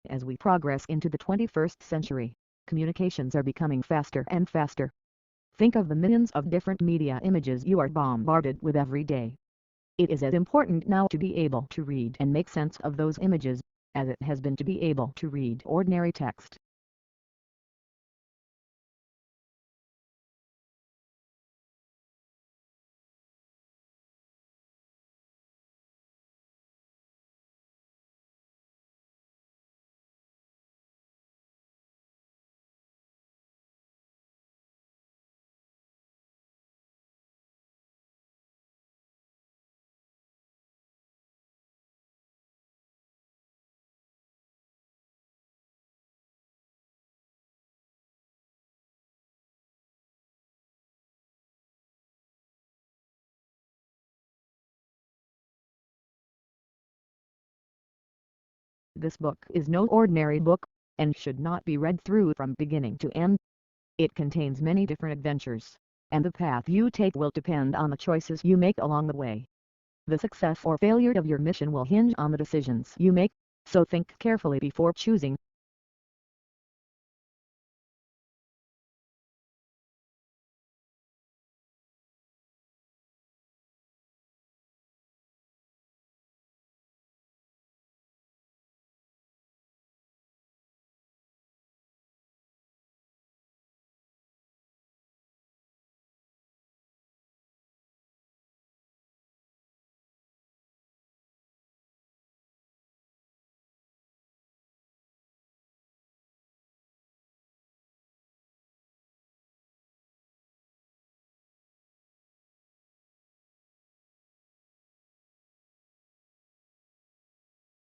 As we progress into the 21st century, communications are becoming faster and faster. Think of the millions of different media images you are bombarded with every day. It is as important now to be able to read and make sense of those images, as it has been to be able to read ordinary text. This book is no ordinary book, and should not be read through from beginning to end. It contains many different adventures, and the path you take will depend on the choices you make along the way. The success or failure of your mission will hinge on the decisions you make, so think carefully before choosing.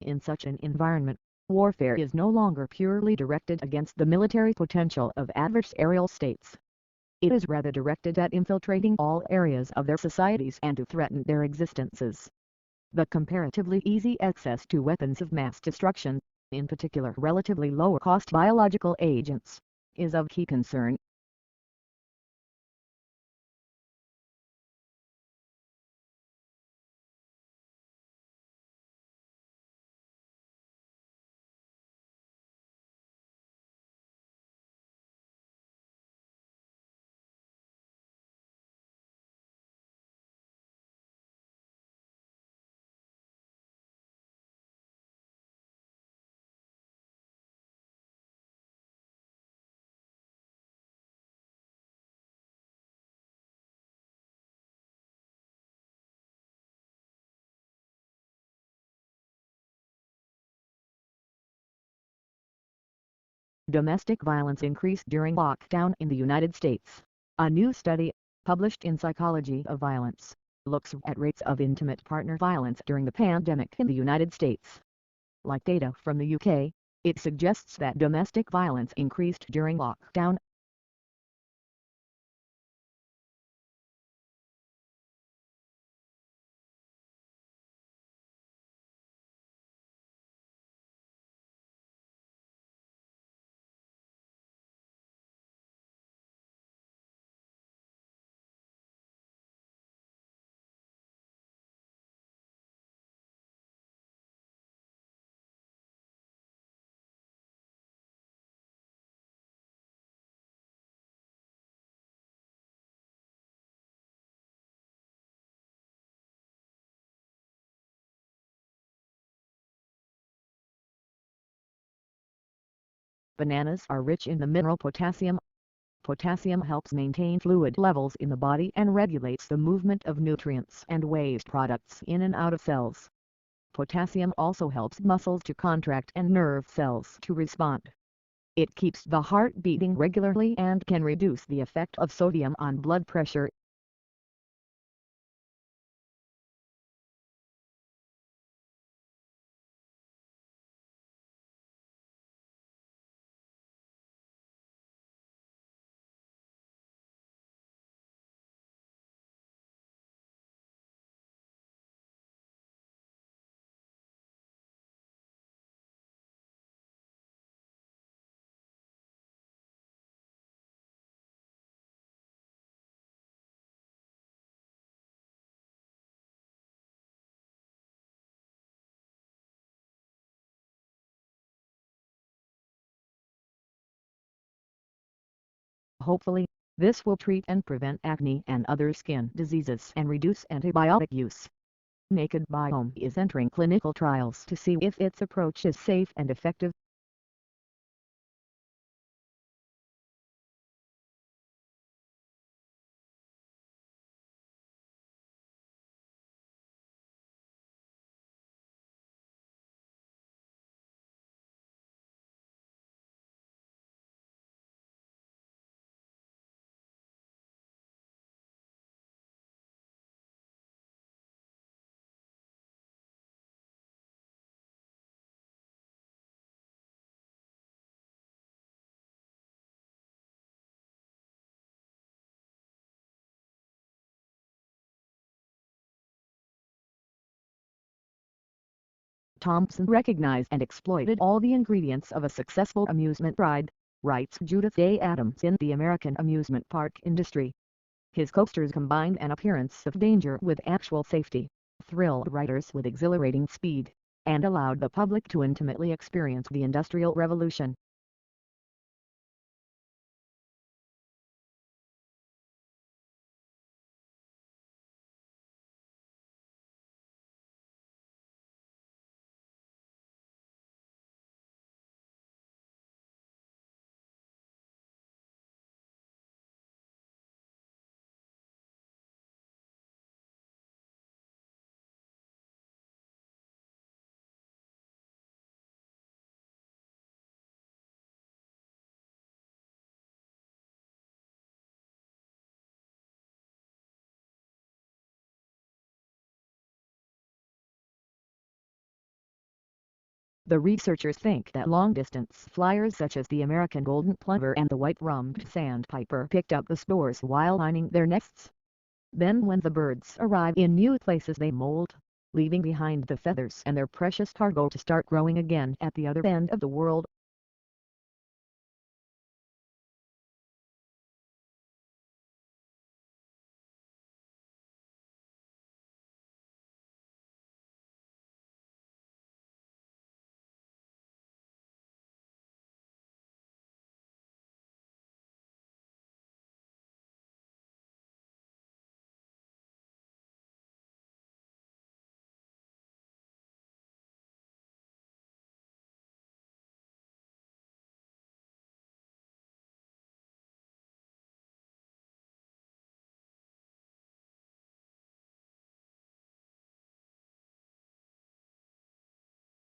In such an environment, warfare is no longer purely directed against the military potential of adversarial states. It is rather directed at infiltrating all areas of their societies and to threaten their existences. The comparatively easy access to weapons of mass destruction, in particular relatively lower-cost biological agents, is of key concern. Domestic violence increased during lockdown in the United States. A new study, published in Psychology of Violence, looks at rates of intimate partner violence during the pandemic in the United States. Like data from the UK, it suggests that domestic violence increased during lockdown. Bananas are rich in the mineral potassium. Potassium helps maintain fluid levels in the body and regulates the movement of nutrients and waste products in and out of cells. Potassium also helps muscles to contract and nerve cells to respond. It keeps the heart beating regularly and can reduce the effect of sodium on blood pressure. Hopefully, this will treat and prevent acne and other skin diseases and reduce antibiotic use. Naked Biome is entering clinical trials to see if its approach is safe and effective. Thompson recognized and exploited all the ingredients of a successful amusement ride, writes Judith A. Adams in the American amusement park industry. His coasters combined an appearance of danger with actual safety, thrilled riders with exhilarating speed, and allowed the public to intimately experience the Industrial Revolution. The researchers think that long-distance flyers such as the American golden plover and the white-rumped sandpiper picked up the spores while lining their nests. Then when the birds arrive in new places they molt, leaving behind the feathers and their precious cargo to start growing again at the other end of the world.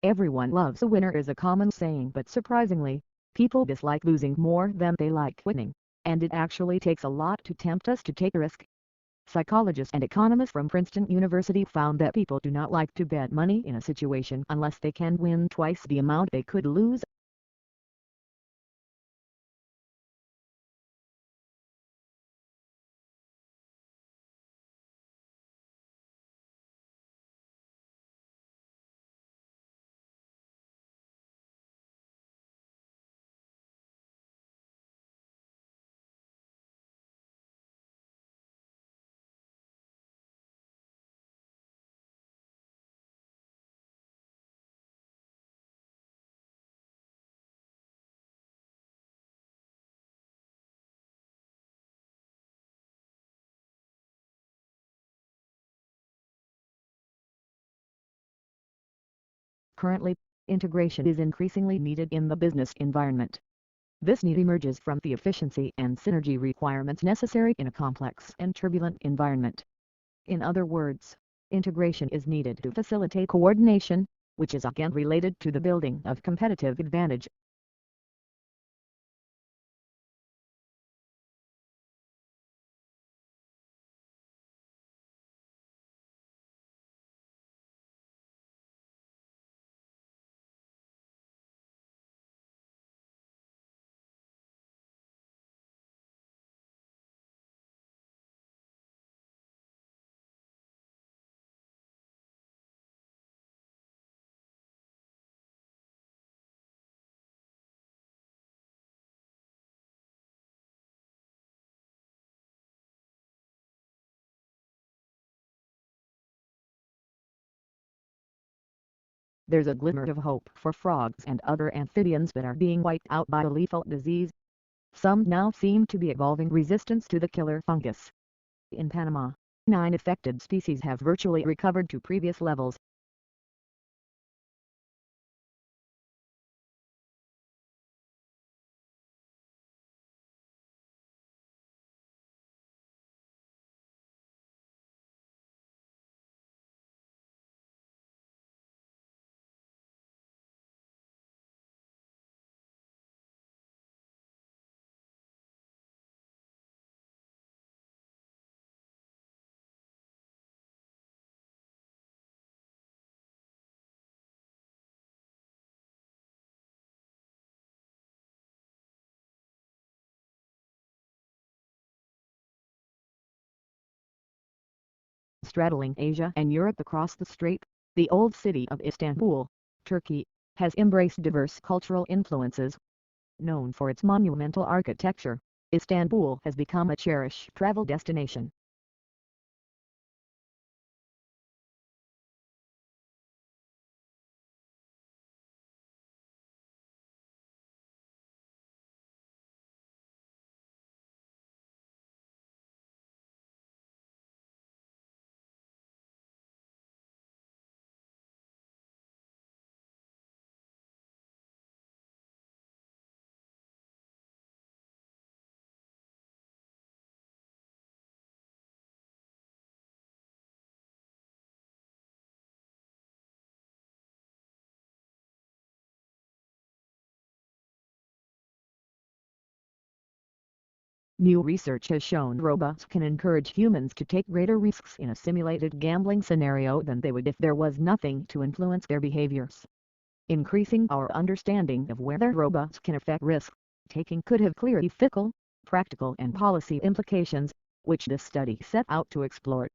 Everyone loves a winner is a common saying, but surprisingly, people dislike losing more than they like winning, and it actually takes a lot to tempt us to take a risk. Psychologists and economists from Princeton University found that people do not like to bet money in a situation unless they can win twice the amount they could lose. Currently, integration is increasingly needed in the business environment. This need emerges from the efficiency and synergy requirements necessary in a complex and turbulent environment. In other words, integration is needed to facilitate coordination, which is again related to the building of competitive advantage. There's a glimmer of hope for frogs and other amphibians that are being wiped out by a lethal disease. some now seem to be evolving resistance to the killer fungus. In Panama, 9 affected species have virtually recovered to previous levels. Straddling Asia and Europe across the strait, the old city of Istanbul, Turkey, has embraced diverse cultural influences. Known for its monumental architecture, Istanbul has become a cherished travel destination. New research has shown robots can encourage humans to take greater risks in a simulated gambling scenario than they would if there was nothing to influence their behaviors. Increasing our understanding of whether robots can affect risk taking could have clear ethical, practical and policy implications, which this study set out to explore.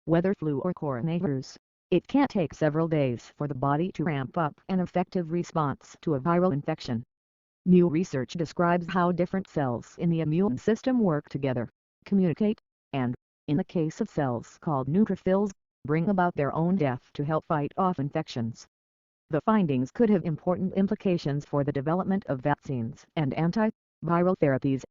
Whether flu or coronavirus, it can take several days for the body to ramp up an effective response to a viral infection. New research describes how different cells in the immune system work together, communicate, and, in the case of cells called neutrophils, bring about their own death to help fight off infections. The findings could have important implications for the development of vaccines and antiviral therapies.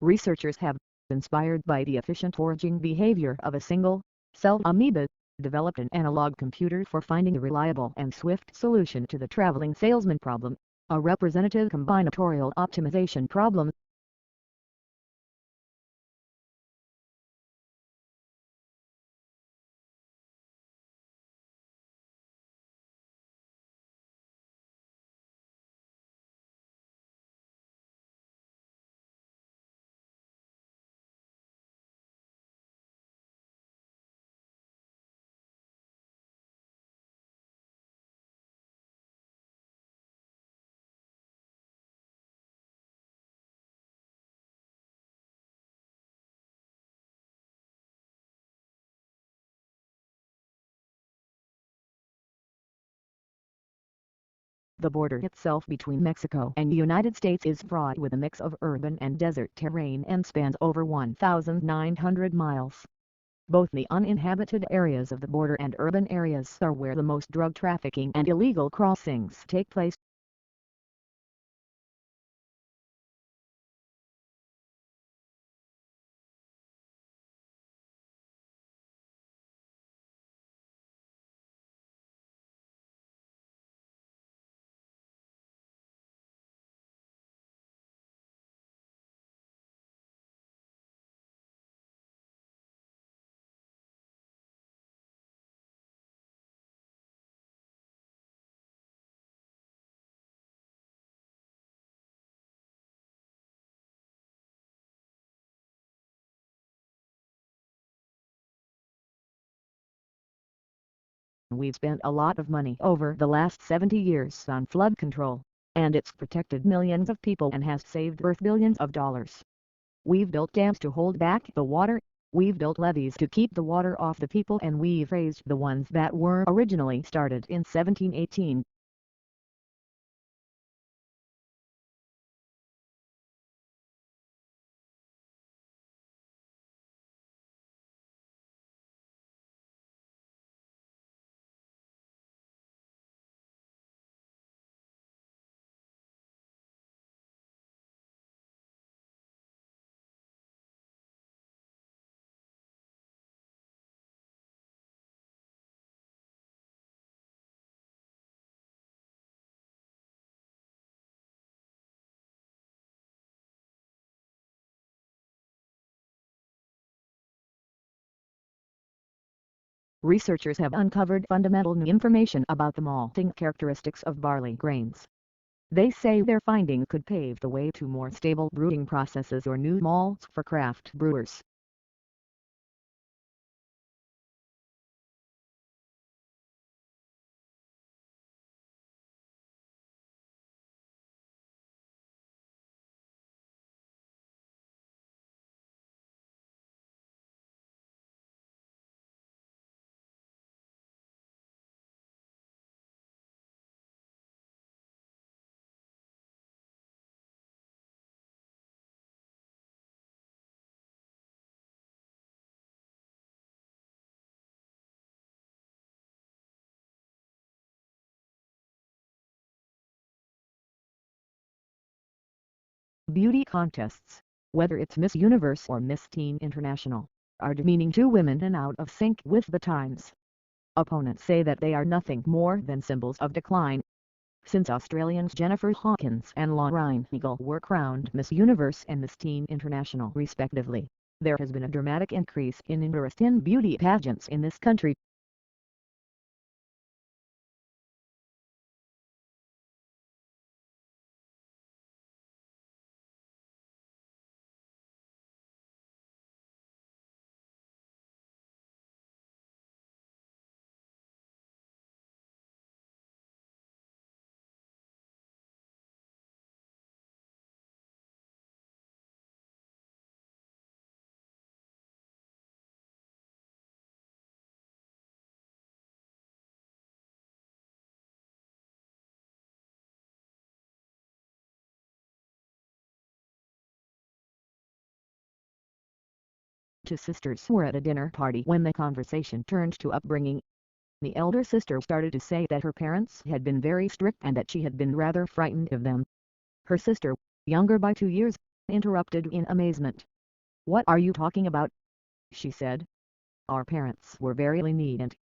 Researchers have, inspired by the efficient foraging behavior of a single-cell amoeba, developed an analog computer for finding a reliable and swift solution to the traveling salesman problem, a representative combinatorial optimization problem. The border itself between Mexico and the United States is fraught with a mix of urban and desert terrain and spans over 1,900 miles. Both the uninhabited areas of the border and urban areas are where the most drug trafficking and illegal crossings take place. We've spent a lot of money over the last 70 years on flood control, and it's protected millions of people and has saved Earth billions of dollars. We've built dams to hold back the water, we've built levees to keep the water off the people, and we've raised the ones that were originally started in 1718. Researchers have uncovered fundamental new information about the malting characteristics of barley grains. They say their finding could pave the way to more stable brewing processes or new malts for craft brewers. Beauty contests, whether it's Miss Universe or Miss Teen International, are demeaning to women and out of sync with the times. Opponents say that they are nothing more than symbols of decline. Since Australians Jennifer Hawkins and Lorraine Eagle were crowned Miss Universe and Miss Teen International respectively, there has been a dramatic increase in interest in beauty pageants in this country. Two sisters were at a dinner party when the conversation turned to upbringing. The elder sister started to say that her parents had been very strict and that she had been rather frightened of them. Her sister, younger by 2 years, interrupted in amazement. "What are you talking about?" she said. "Our parents were very lenient,